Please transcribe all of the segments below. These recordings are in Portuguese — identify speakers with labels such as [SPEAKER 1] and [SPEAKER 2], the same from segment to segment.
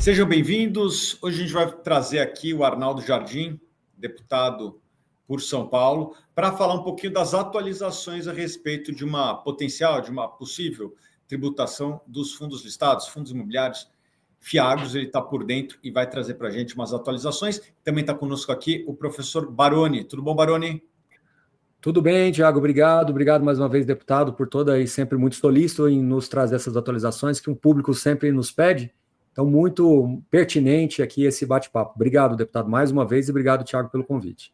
[SPEAKER 1] Sejam bem-vindos. Hoje a gente vai trazer aqui o Arnaldo Jardim, deputado por São Paulo, para falar um pouquinho das atualizações a respeito de uma possível tributação dos fundos listados, fundos imobiliários, FIAGROS. Ele está por dentro e vai trazer para a gente umas atualizações. Também está conosco aqui o professor Baroni. Tudo bom, Baroni?
[SPEAKER 2] Tudo bem, Tiago, obrigado. Obrigado mais uma vez, deputado, por toda e sempre muito solícito em nos trazer essas atualizações que o público sempre nos pede. Então, muito pertinente aqui esse bate-papo. Obrigado, deputado, mais uma vez, e obrigado, Tiago, pelo convite.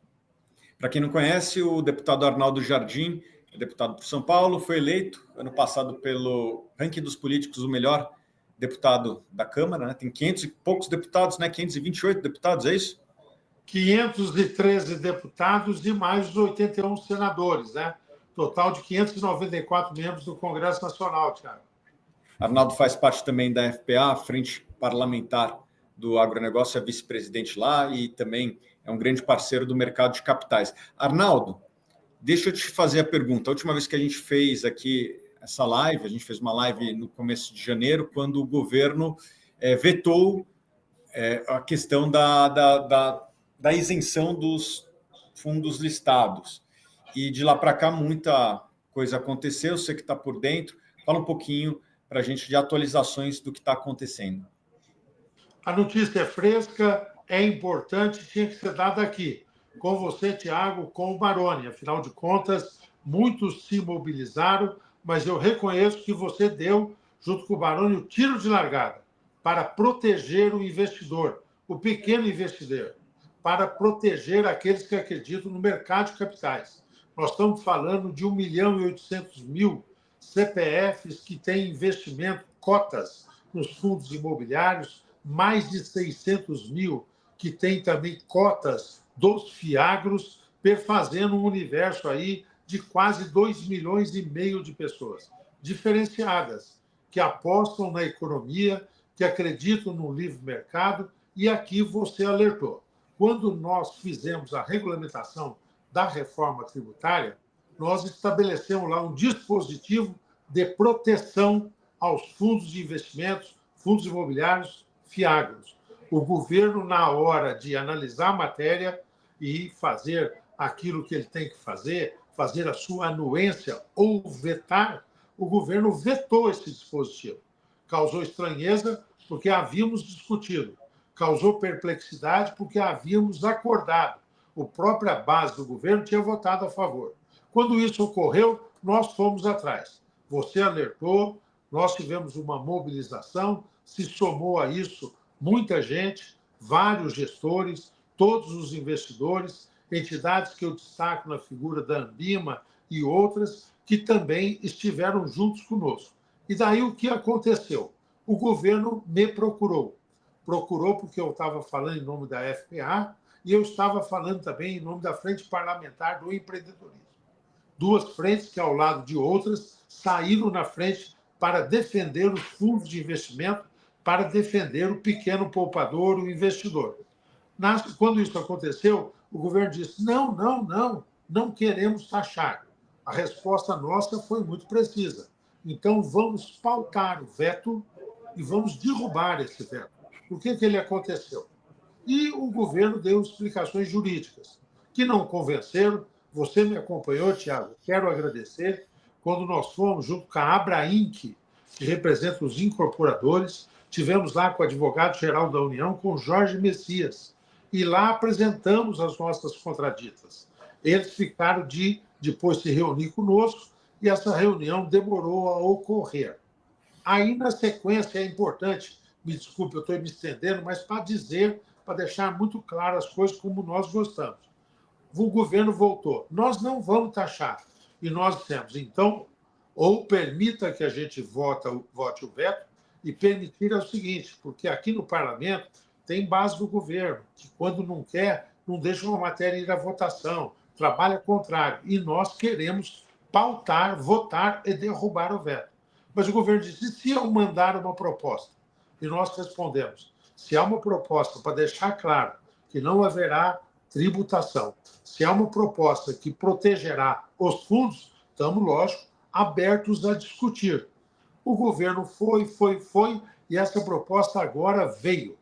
[SPEAKER 1] Para quem não conhece, o deputado Arnaldo Jardim é deputado por São Paulo, foi eleito ano passado pelo ranking dos políticos o melhor deputado da Câmara, né? Tem 500 e poucos deputados, né? 528 deputados, é isso?
[SPEAKER 3] 513 deputados e mais os 81 senadores, né? Total de 594 membros do Congresso Nacional, Tiago.
[SPEAKER 1] Arnaldo faz parte também da FPA, Frente Parlamentar do Agronegócio, é vice-presidente lá e também é um grande parceiro do mercado de capitais. Arnaldo, deixa eu te fazer a pergunta. A última vez que a gente fez aqui essa live, a gente fez uma live no começo de janeiro, quando o governo vetou a questão da isenção dos fundos listados. E de lá para cá, muita coisa aconteceu, você que está por dentro. Fala um pouquinho para a gente de atualizações do que está acontecendo.
[SPEAKER 3] A notícia é fresca, é importante, tinha que ser dada aqui. Com você, Tiago, com o Baroni. Afinal de contas, muitos se mobilizaram, mas eu reconheço que você deu, junto com o Baroni, o tiro de largada para proteger o investidor, o pequeno investidor, para proteger aqueles que acreditam no mercado de capitais. Nós estamos falando de 1.800.000 CPFs que têm investimento, cotas nos fundos imobiliários, mais de 600.000 que têm também cotas dos FIAGROS, perfazendo um universo aí de quase 2,5 milhões de pessoas diferenciadas, que apostam na economia, que acreditam no livre mercado, e aqui você alertou. Quando nós fizemos a regulamentação da reforma tributária, nós estabelecemos lá um dispositivo de proteção aos fundos de investimentos, fundos imobiliários, FIAGROS. O governo, na hora de analisar a matéria e fazer aquilo que ele tem que fazer a sua anuência ou vetar, o governo vetou esse dispositivo. Causou estranheza porque havíamos discutido. Causou perplexidade porque havíamos acordado. A própria base do governo tinha votado a favor. Quando isso ocorreu, nós fomos atrás. Você alertou, nós tivemos uma mobilização, se somou a isso muita gente, vários gestores, todos os investidores, entidades que eu destaco na figura da Ambima e outras, que também estiveram juntos conosco. E daí o que aconteceu? O governo me procurou. Procurou porque eu estava falando em nome da FPA e eu estava falando também em nome da Frente Parlamentar do Empreendedorismo. Duas frentes que, ao lado de outras, saíram na frente para defender os fundos de investimento, para defender o pequeno poupador, o investidor. Quando isso aconteceu, o governo disse, não queremos taxar. A resposta nossa foi muito precisa. Então, vamos pautar o veto e vamos derrubar esse veto. Por que ele aconteceu? E o governo deu explicações jurídicas, que não convenceram. Você me acompanhou, Tiago, quero agradecer. Quando nós fomos junto com a Abrainc, que representa os incorporadores, tivemos lá com o advogado-geral da União, com Jorge Messias, e lá apresentamos as nossas contraditas. Eles ficaram de depois se reunir conosco, e essa reunião demorou a ocorrer. Aí, na sequência, é importante, me desculpe, eu estou me estendendo, mas para deixar muito claro as coisas como nós gostamos. O governo voltou. Nós não vamos taxar. E nós dissemos, então, ou permita que a gente vote o veto, e permitir é o seguinte, porque aqui no parlamento tem base do governo, que quando não quer, não deixa uma matéria ir à votação, trabalha contrário. E nós queremos pautar, votar e derrubar o veto. Mas o governo disse, e se eu mandar uma proposta? E nós respondemos, se há uma proposta para deixar claro que não haverá tributação, se há uma proposta que protegerá os fundos, estamos, lógico, abertos a discutir. O governo foi e essa proposta agora veio.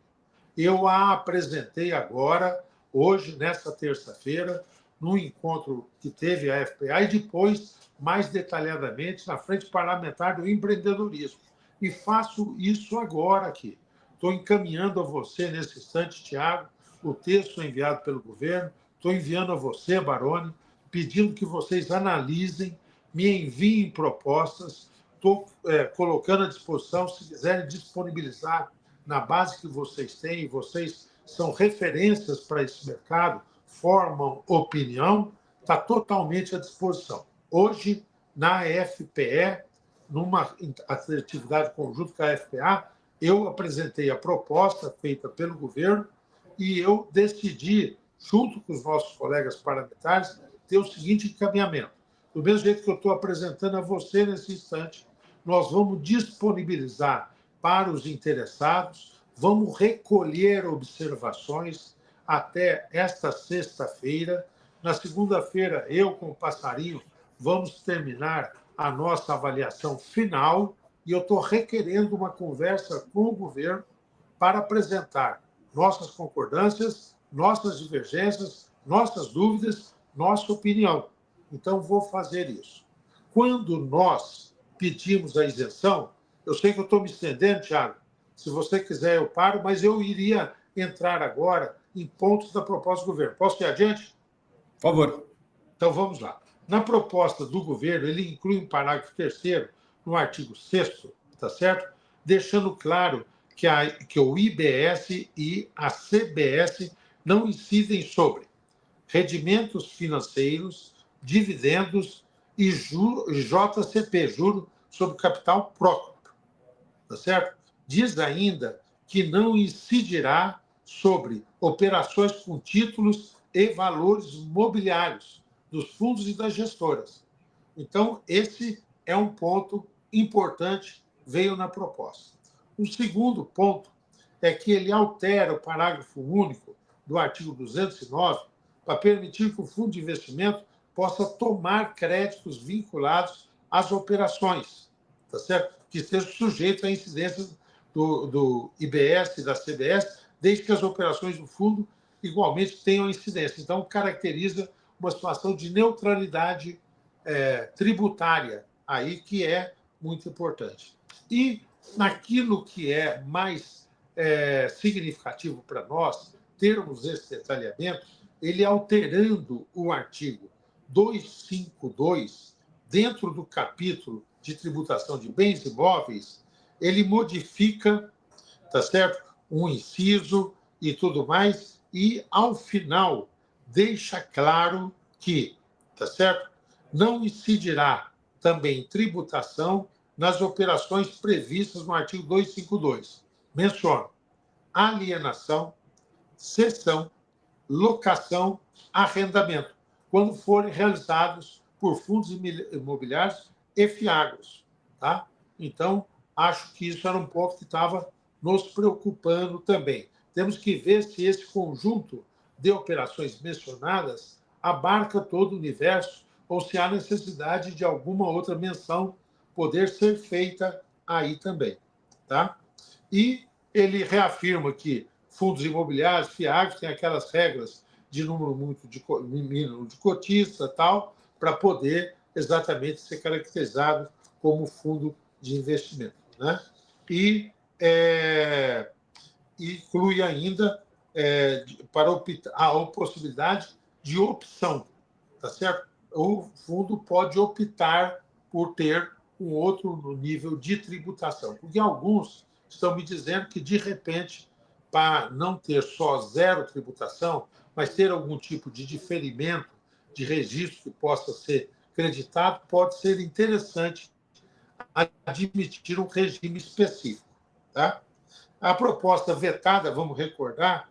[SPEAKER 3] Eu a apresentei agora, hoje, nesta terça-feira, no encontro que teve a FPA e depois, mais detalhadamente, na Frente Parlamentar do Empreendedorismo. E faço isso agora aqui. Estou encaminhando a você, nesse instante, Tiago, o texto enviado pelo governo, estou enviando a você, Baroni, pedindo que vocês analisem, me enviem propostas, estou colocando à disposição, se quiserem disponibilizar na base que vocês têm, vocês são referências para esse mercado, formam opinião, está totalmente à disposição. Hoje, na FPE, numa atividade conjunta com a FPA, eu apresentei a proposta feita pelo governo e eu decidi, junto com os nossos colegas parlamentares, ter o seguinte encaminhamento. Do mesmo jeito que eu estou apresentando a você nesse instante, nós vamos disponibilizar para os interessados, vamos recolher observações até esta sexta-feira. Na segunda-feira, eu com o Passarinho vamos terminar a nossa avaliação final e eu estou requerendo uma conversa com o governo para apresentar nossas concordâncias, nossas divergências, nossas dúvidas, nossa opinião. Então, vou fazer isso. Quando nós pedimos a isenção, eu sei que eu estou me estendendo, Thiago, se você quiser eu paro, mas eu iria entrar agora em pontos da proposta do governo. Posso ir adiante?
[SPEAKER 1] Por favor.
[SPEAKER 3] Então, vamos lá. Na proposta do governo, ele inclui um parágrafo 3º no artigo 6º, tá certo? Deixando claro que o IBS e a CBS não incidem sobre rendimentos financeiros, dividendos e JCP, juro sobre capital próprio, tá certo? Diz ainda que não incidirá sobre operações com títulos e valores mobiliários dos fundos e das gestoras. Então, esse é um ponto importante, veio na proposta. O segundo ponto é que ele altera o parágrafo único do artigo 209 para permitir que o fundo de investimento possa tomar créditos vinculados às operações, tá certo? Que estejam sujeitos à incidência do IBS e da CBS, desde que as operações do fundo igualmente tenham incidência. Então, caracteriza uma situação de neutralidade tributária, aí que é muito importante. E naquilo que é mais significativo para nós, termos esse detalhamento, ele alterando o artigo 252, dentro do capítulo de tributação de bens imóveis, ele modifica, tá certo? Um inciso e tudo mais, e, ao final, deixa claro que, tá certo? Não incidirá também tributação nas operações previstas no artigo 252. Menciono alienação, cessão, locação, arrendamento, quando forem realizados por fundos imobiliários e fiagros. Tá? Então, acho que isso era um ponto que estava nos preocupando também. Temos que ver se esse conjunto de operações mencionadas abarca todo o universo ou se há necessidade de alguma outra menção poder ser feita aí também. Tá? E ele reafirma que fundos imobiliários, fiagros, têm aquelas regras de número mínimo de cotista, tal, para poder exatamente ser caracterizado como fundo de investimento. Né? E inclui ainda para a possibilidade de opção, tá certo? O fundo pode optar por ter um outro nível de tributação, porque alguns estão me dizendo que, de repente, para não ter só zero tributação, mas ter algum tipo de diferimento de registro que possa ser creditado, pode ser interessante admitir um regime específico. Tá? A proposta vetada, vamos recordar,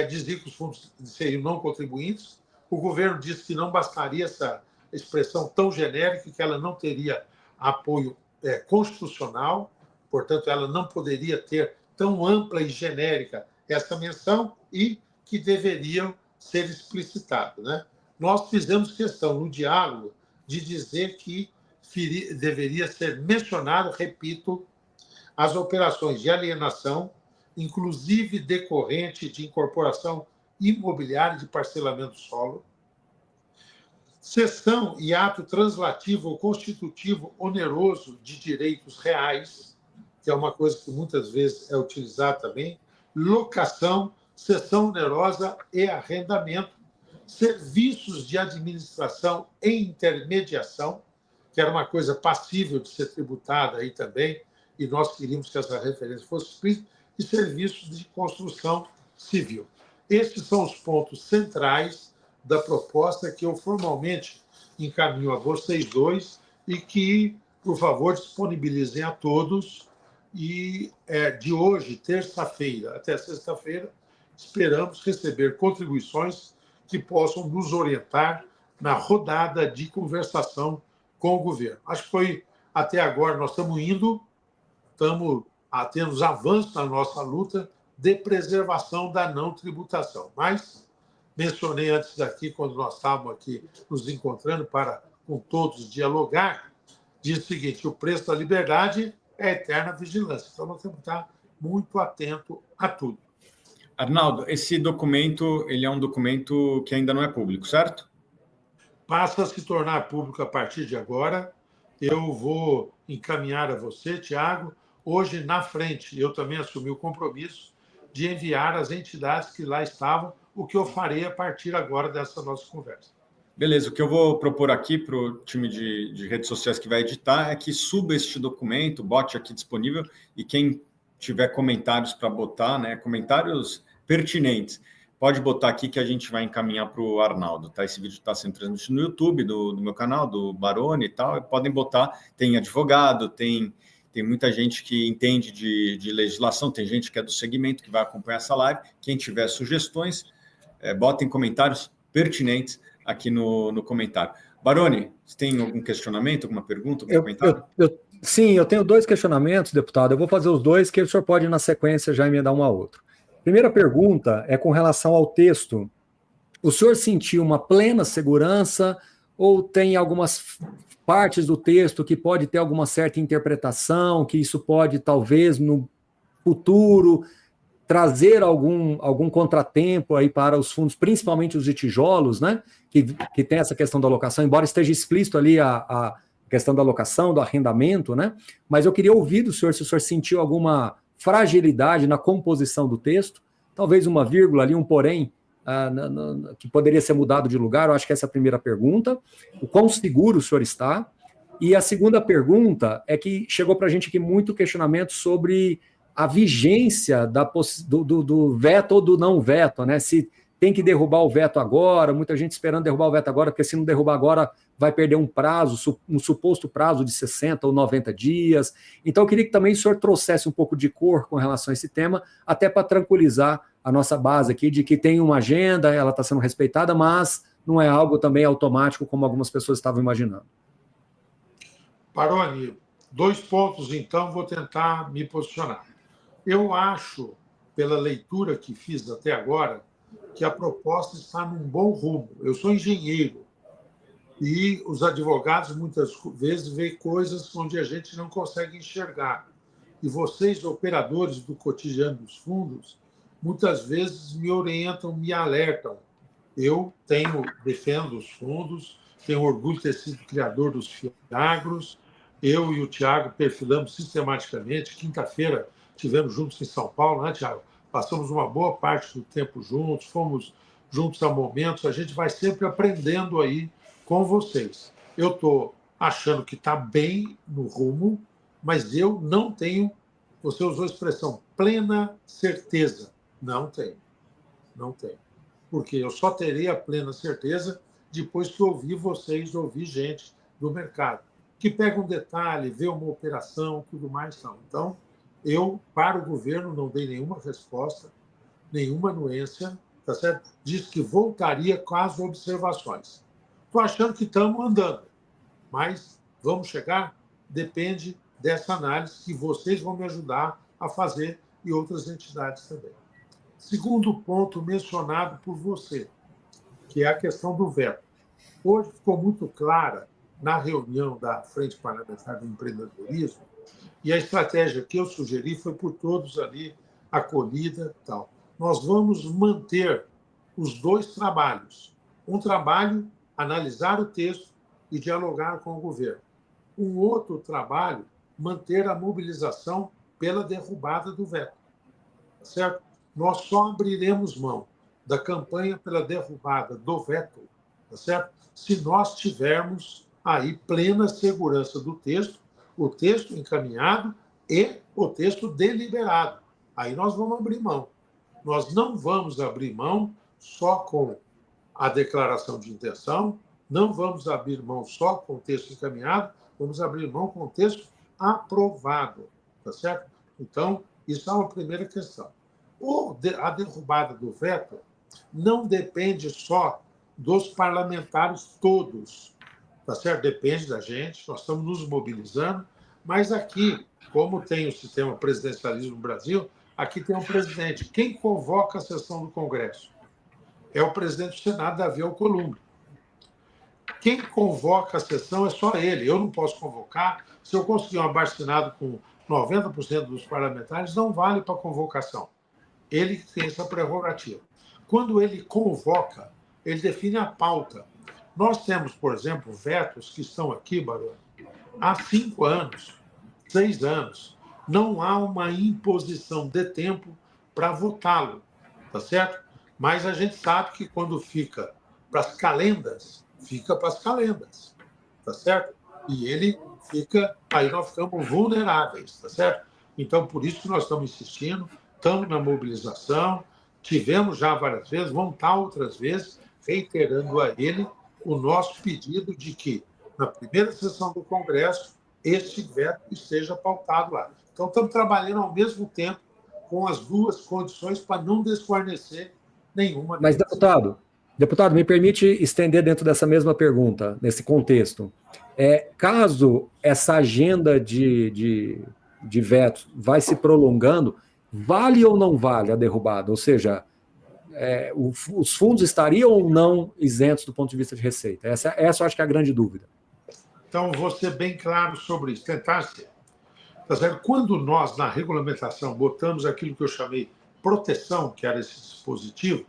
[SPEAKER 3] dizia que os fundos seriam não contribuintes. O governo disse que não bastaria essa expressão tão genérica, que ela não teria apoio constitucional, portanto, ela não poderia ter tão ampla e genérica essa menção e que deveriam ser explicitados. Né? Nós fizemos questão, no diálogo, de dizer que deveria ser mencionado, repito, as operações de alienação, inclusive decorrente de incorporação imobiliária de parcelamento do solo, cessão e ato translativo ou constitutivo oneroso de direitos reais, que é uma coisa que muitas vezes é utilizada também, locação, cessão onerosa e arrendamento, serviços de administração e intermediação, que era uma coisa passível de ser tributada aí também, e nós queríamos que essa referência fosse explícita, e serviços de construção civil. Esses são os pontos centrais da proposta que eu formalmente encaminho a vocês dois e que, por favor, disponibilizem a todos. E de hoje, terça-feira, até sexta-feira, esperamos receber contribuições que possam nos orientar na rodada de conversação com o governo. Acho que foi, até agora, nós estamos tendo avanços na nossa luta de preservação da não tributação. Mas mencionei antes daqui, quando nós estávamos aqui nos encontrando para, com todos, dialogar, diz o seguinte: o preço da liberdade é a eterna vigilância. Então, nós temos que estar muito atento a tudo.
[SPEAKER 1] Arnaldo, esse documento ele é um documento que ainda não é público, certo?
[SPEAKER 3] Passa a se tornar público a partir de agora. Eu vou encaminhar a você, Tiago. Hoje, na frente, eu também assumi o compromisso de enviar às entidades que lá estavam, o que eu farei a partir agora dessa nossa conversa.
[SPEAKER 1] Beleza, o que eu vou propor aqui para o time de redes sociais que vai editar é que suba este documento, bote aqui disponível, e quem tiver comentários para botar, né, comentários pertinentes, pode botar aqui que a gente vai encaminhar para o Arnaldo, tá? Esse vídeo está sendo transmitido no YouTube, do meu canal, do Baroni e tal, podem botar, tem advogado, tem muita gente que entende de legislação, tem gente que é do segmento que vai acompanhar essa live. Quem tiver sugestões, botem comentários pertinentes aqui no comentário. Baroni, você tem algum questionamento, alguma pergunta, algum comentário?
[SPEAKER 2] Sim, eu tenho 2 questionamentos, deputado. Eu vou fazer os 2, que o senhor pode, na sequência, já emendar um a outro. Primeira pergunta é com relação ao texto. O senhor sentiu uma plena segurança ou tem algumas partes do texto que pode ter alguma certa interpretação, que isso pode, talvez, no futuro, trazer algum contratempo aí para os fundos, principalmente os de tijolos, né? Que tem essa questão da alocação, embora esteja explícito ali a questão da alocação, do arrendamento, né? Mas eu queria ouvir do senhor se o senhor sentiu alguma fragilidade na composição do texto, talvez uma vírgula ali, um porém, que poderia ser mudado de lugar. Eu acho que essa é a primeira pergunta. O quão seguro o senhor está? E a segunda pergunta é que chegou para a gente aqui muito questionamento sobre a vigência do veto ou do não veto, né? Se tem que derrubar o veto agora, muita gente esperando derrubar o veto agora, porque se não derrubar agora vai perder um prazo, um suposto prazo de 60 ou 90 dias. Então eu queria que também o senhor trouxesse um pouco de cor com relação a esse tema, até para tranquilizar a nossa base aqui, de que tem uma agenda, ela está sendo respeitada, mas não é algo também automático, como algumas pessoas estavam imaginando.
[SPEAKER 3] Baroni, 2 pontos, então, vou tentar me posicionar. Eu acho, pela leitura que fiz até agora, que a proposta está num bom rumo. Eu sou engenheiro e os advogados, muitas vezes, veem coisas onde a gente não consegue enxergar. E vocês, operadores do cotidiano dos fundos, muitas vezes me orientam, me alertam. Eu defendo os fundos, tenho orgulho de ter sido criador dos FIAGROS. Eu e o Tiago perfilamos sistematicamente. Quinta-feira estivemos juntos em São Paulo, né, Tiago? Passamos uma boa parte do tempo juntos, fomos juntos a momentos. A gente vai sempre aprendendo aí com vocês. Eu estou achando que está bem no rumo, mas eu não tenho, você usou a expressão, plena certeza. Não tenho. Porque eu só terei a plena certeza depois que ouvir vocês, ouvir gente do mercado, que pega um detalhe, vê uma operação, tudo mais. Não. Então, eu, para o governo, não dei nenhuma resposta, nenhuma anuência, tá certo? Disse que voltaria com as observações. Estou achando que estamos andando, mas vamos chegar? Depende dessa análise que vocês vão me ajudar a fazer e outras entidades também. Segundo ponto mencionado por você, que é a questão do veto. Hoje ficou muito clara, na reunião da Frente Parlamentar do Empreendedorismo, E a estratégia que eu sugeri foi por todos ali acolhida e tal. Nós vamos manter os dois trabalhos. Um trabalho, analisar o texto e dialogar com o governo. Um outro trabalho, manter a mobilização pela derrubada do veto. Tá certo? Nós só abriremos mão da campanha pela derrubada do veto, tá certo? Se nós tivermos aí plena segurança do texto, o texto encaminhado e o texto deliberado. Aí nós vamos abrir mão. Nós não vamos abrir mão só com a declaração de intenção, não vamos abrir mão só com o texto encaminhado, vamos abrir mão com o texto aprovado, tá certo? Então, isso é uma primeira questão. A derrubada do veto não depende só dos parlamentares todos, tá certo? Depende da gente, nós estamos nos mobilizando, mas aqui, como tem o sistema presidencialismo no Brasil, aqui tem um presidente. Quem convoca a sessão do Congresso? É o presidente do Senado, Davi Alcolumbre. Quem convoca a sessão é só ele. Eu não posso convocar. Se eu conseguir um abaixo-assinado com 90% dos parlamentares, não vale para convocação. Ele tem essa prerrogativa. Quando ele convoca, ele define a pauta. Nós temos, por exemplo, vetos que estão aqui, Baroni, há 5 anos, 6 anos. Não há uma imposição de tempo para votá-lo, tá certo? Mas a gente sabe que quando fica para as calendas, fica para as calendas, tá certo? E ele fica, aí nós ficamos vulneráveis, tá certo? Então, por isso que nós estamos insistindo, estamos na mobilização, tivemos já várias vezes, vamos estar outras vezes, reiterando a ele o nosso pedido de que, na primeira sessão do Congresso, este veto esteja pautado lá. Então, estamos trabalhando ao mesmo tempo com as duas condições para não desguarnecer nenhuma.
[SPEAKER 2] Mas, deputado, me permite estender dentro dessa mesma pergunta, nesse contexto. Caso essa agenda de vetos vai se prolongando, vale ou não vale a derrubada? Ou seja, os fundos estariam ou não isentos do ponto de vista de receita? Essa eu acho que é a grande dúvida.
[SPEAKER 3] Então, vou ser bem claro sobre isso, tentar ser. Tá certo? Quando nós, na regulamentação, botamos aquilo que eu chamei proteção, que era esse dispositivo,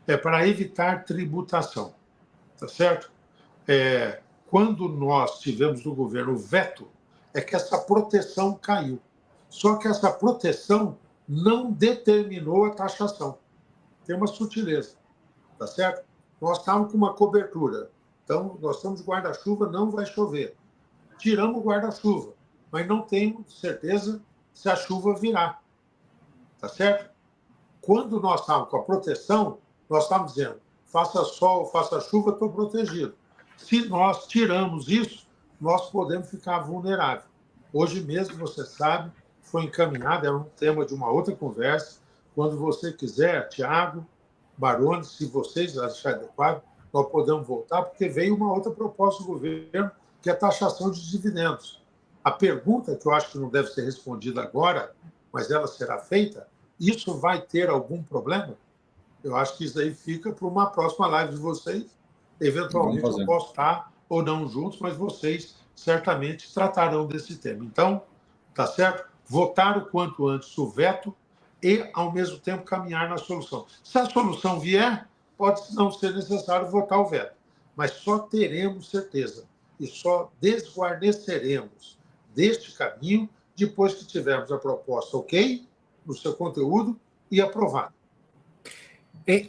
[SPEAKER 3] é para evitar tributação. Tá certo? Quando nós tivemos no governo o veto, é que essa proteção caiu. Só que essa proteção não determinou a taxação. Tem uma sutileza, tá certo? Nós estávamos com uma cobertura. Então, nós estamos de guarda-chuva, não vai chover. Tiramos o guarda-chuva, mas não temos certeza se a chuva virá. Tá certo? Quando nós estávamos com a proteção, nós estávamos dizendo, faça sol, faça chuva, estou protegido. Se nós tiramos isso, nós podemos ficar vulneráveis. Hoje mesmo, você sabe, foi encaminhado, é um tema de uma outra conversa. Quando você quiser, Tiago, Baroni, se vocês acharem adequado, nós podemos voltar, porque veio uma outra proposta do governo, que é a taxação de dividendos. A pergunta, que eu acho que não deve ser respondida agora, mas ela será feita, isso vai ter algum problema? Eu acho que isso aí fica para uma próxima live de vocês. Eventualmente eu posso estar ou não juntos, mas vocês certamente tratarão desse tema. Então, tá certo? Votar o quanto antes o veto e, ao mesmo tempo, caminhar na solução. Se a solução vier, pode não ser necessário votar o veto, mas só teremos certeza e só desguarneceremos deste caminho depois que tivermos a proposta ok, no seu conteúdo, e aprovada.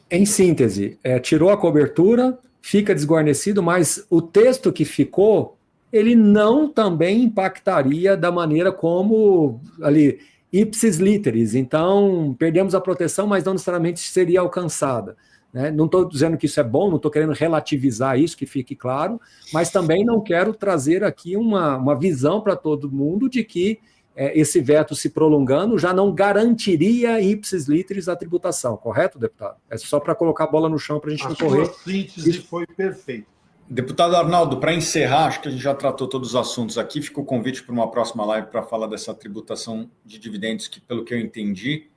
[SPEAKER 2] Em síntese, tirou a cobertura, fica desguarnecido, mas o texto que ficou, ele não também impactaria da maneira como ali ipsis literis. Então, perdemos a proteção, mas não necessariamente seria alcançada. Né? Não estou dizendo que isso é bom, não estou querendo relativizar isso, que fique claro, mas também não quero trazer aqui uma visão para todo mundo de que esse veto se prolongando já não garantiria ipsis literis a tributação, correto, deputado? É só para colocar a bola no chão para a gente não correr.
[SPEAKER 3] A sua síntese foi perfeita.
[SPEAKER 1] Deputado Arnaldo, para encerrar, acho que a gente já tratou todos os assuntos aqui, fica o convite para uma próxima live para falar dessa tributação de dividendos, que, pelo que eu entendi,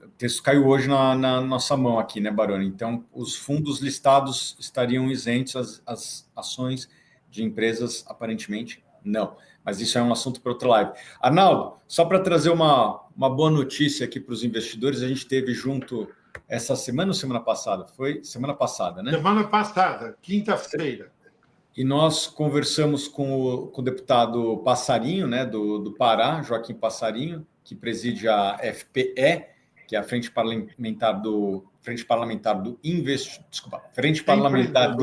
[SPEAKER 1] o texto caiu hoje na nossa mão aqui, né, Baroni? Então, os fundos listados estariam isentos às ações de empresas aparentemente Não, mas isso é um assunto para outra live. Arnaldo, só para trazer uma boa notícia aqui para os investidores, a gente teve junto essa semana ou semana passada? Foi semana passada, né?
[SPEAKER 3] Semana passada, quinta-feira.
[SPEAKER 1] E nós conversamos com o deputado Passarinho, né, do Pará, Joaquim Passarinho, que preside a FPE, que é a Frente Parlamentar do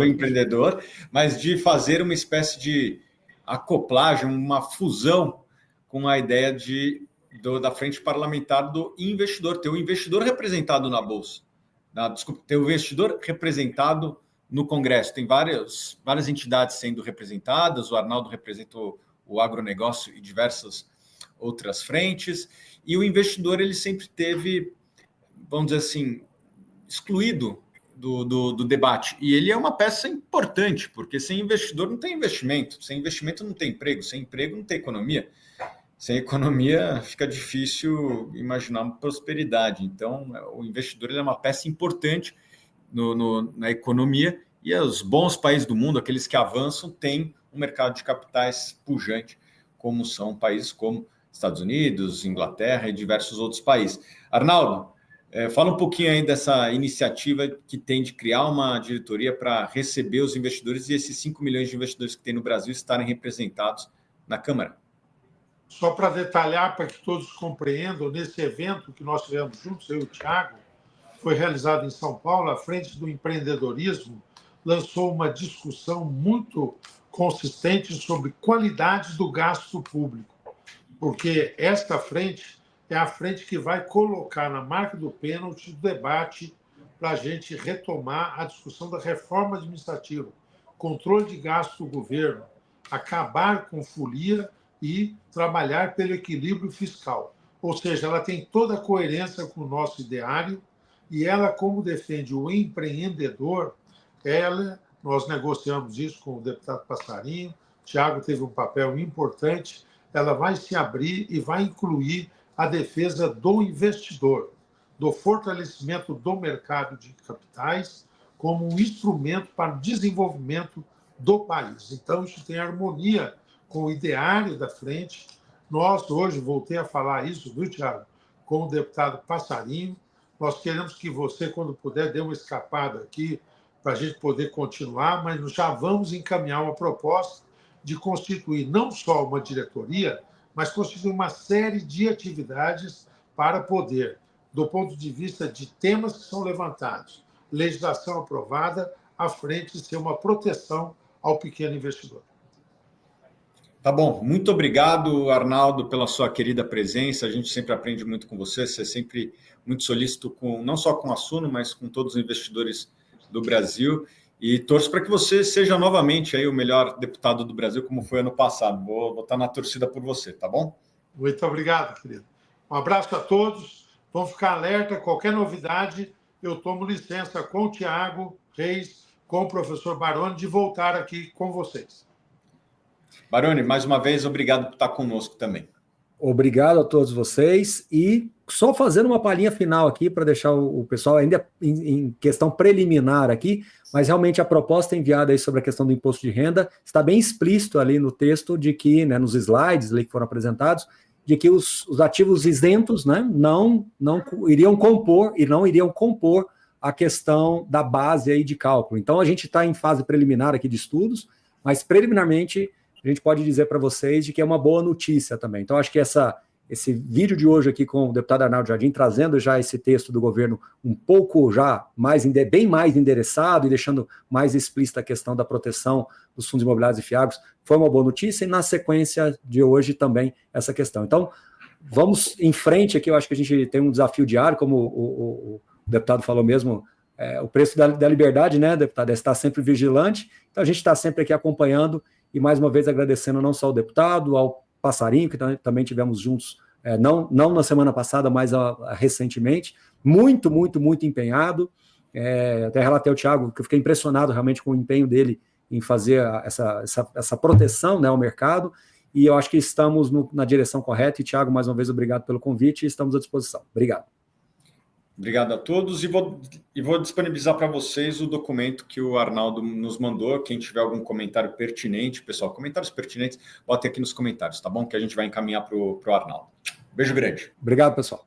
[SPEAKER 1] Empreendedor, mas de fazer uma espécie de acoplagem, uma fusão com a ideia da Frente Parlamentar do Investidor, ter o investidor representado na Bolsa. Ter o investidor representado no Congresso. Tem várias entidades sendo representadas, o Arnaldo representou o agronegócio e diversas outras frentes, e o investidor ele sempre teve, vamos dizer assim, excluído do debate. E ele é uma peça importante, porque sem investidor não tem investimento, sem investimento não tem emprego, sem emprego não tem economia. Sem economia fica difícil imaginar uma prosperidade. Então, o investidor ele é uma peça importante na economia, e os bons países do mundo, aqueles que avançam, têm um mercado de capitais pujante, como são países como Estados Unidos, Inglaterra e diversos outros países. Arnaldo, fala um pouquinho aí dessa iniciativa que tem de criar uma diretoria para receber os investidores e esses 5 milhões de investidores que tem no Brasil estarem representados na Câmara.
[SPEAKER 3] Só para detalhar, para que todos compreendam, nesse evento que nós tivemos juntos, eu e o Thiago, foi realizado em São Paulo, a Frente do Empreendedorismo lançou uma discussão muito consistente sobre qualidade do gasto público, porque esta frente é a frente que vai colocar na marca do pênalti o debate para a gente retomar a discussão da reforma administrativa, controle de gasto do governo, acabar com folia e trabalhar pelo equilíbrio fiscal. Ou seja, ela tem toda a coerência com o nosso ideário e ela, como defende o empreendedor, nós negociamos isso com o deputado Passarinho, o Thiago teve um papel importante, ela vai se abrir e vai incluir a defesa do investidor, do fortalecimento do mercado de capitais como um instrumento para o desenvolvimento do país. Então, isso tem harmonia com o ideário da frente. Nós, hoje, voltei a falar isso, viu, Thiago, com o deputado Passarinho. Nós queremos que você, quando puder, dê uma escapada aqui para a gente poder continuar, mas já vamos encaminhar uma proposta de constituir não só uma diretoria, mas constituir uma série de atividades para poder, do ponto de vista de temas que são levantados, legislação aprovada, à frente ser uma proteção ao pequeno investidor.
[SPEAKER 1] Tá bom, muito obrigado, Arnaldo, pela sua querida presença. A gente sempre aprende muito com você é sempre muito solícito, não só com a Suno, mas com todos os investidores do Brasil. E torço para que você seja novamente aí o melhor deputado do Brasil, como foi ano passado. Vou estar na torcida por você, tá bom?
[SPEAKER 3] Muito obrigado, querido. Um abraço a todos. Vamos ficar alerta. Qualquer novidade, eu tomo licença com o Thiago Reis, com o professor Baroni, de voltar aqui com vocês.
[SPEAKER 1] Baroni, mais uma vez, obrigado por estar conosco também.
[SPEAKER 2] Obrigado a todos vocês. E só fazendo uma palhinha final aqui para deixar o pessoal ainda em questão preliminar aqui, mas realmente a proposta enviada aí sobre a questão do imposto de renda está bem explícito ali no texto de que, né, nos slides ali que foram apresentados, de que os ativos isentos, né, não iriam compor a questão da base aí de cálculo. Então a gente está em fase preliminar aqui de estudos, mas preliminarmente a gente pode dizer para vocês de que é uma boa notícia também. Então, acho que esse vídeo de hoje aqui com o deputado Arnaldo Jardim, trazendo já esse texto do governo um pouco já bem mais endereçado e deixando mais explícita a questão da proteção dos fundos imobiliários e fiagros, foi uma boa notícia, e na sequência de hoje também essa questão. Então, vamos em frente aqui, eu acho que a gente tem um desafio diário, como o deputado falou mesmo, o preço da liberdade, né, deputado, é estar sempre vigilante. Então, a gente está sempre aqui acompanhando. E, mais uma vez, agradecendo não só ao deputado, ao Passarinho, que também tivemos juntos, não na semana passada, mas recentemente, muito empenhado. Até relatei ao Thiago que eu fiquei impressionado realmente com o empenho dele em fazer essa proteção, né, ao mercado, e eu acho que estamos na direção correta. E, Thiago, mais uma vez, obrigado pelo convite e estamos à disposição. Obrigado.
[SPEAKER 1] Obrigado a todos e vou disponibilizar para vocês o documento que o Arnaldo nos mandou. Quem tiver algum comentário pertinente, pessoal, comentários pertinentes, bota aqui nos comentários, tá bom? Que a gente vai encaminhar para o Arnaldo. Beijo grande.
[SPEAKER 2] Obrigado, pessoal.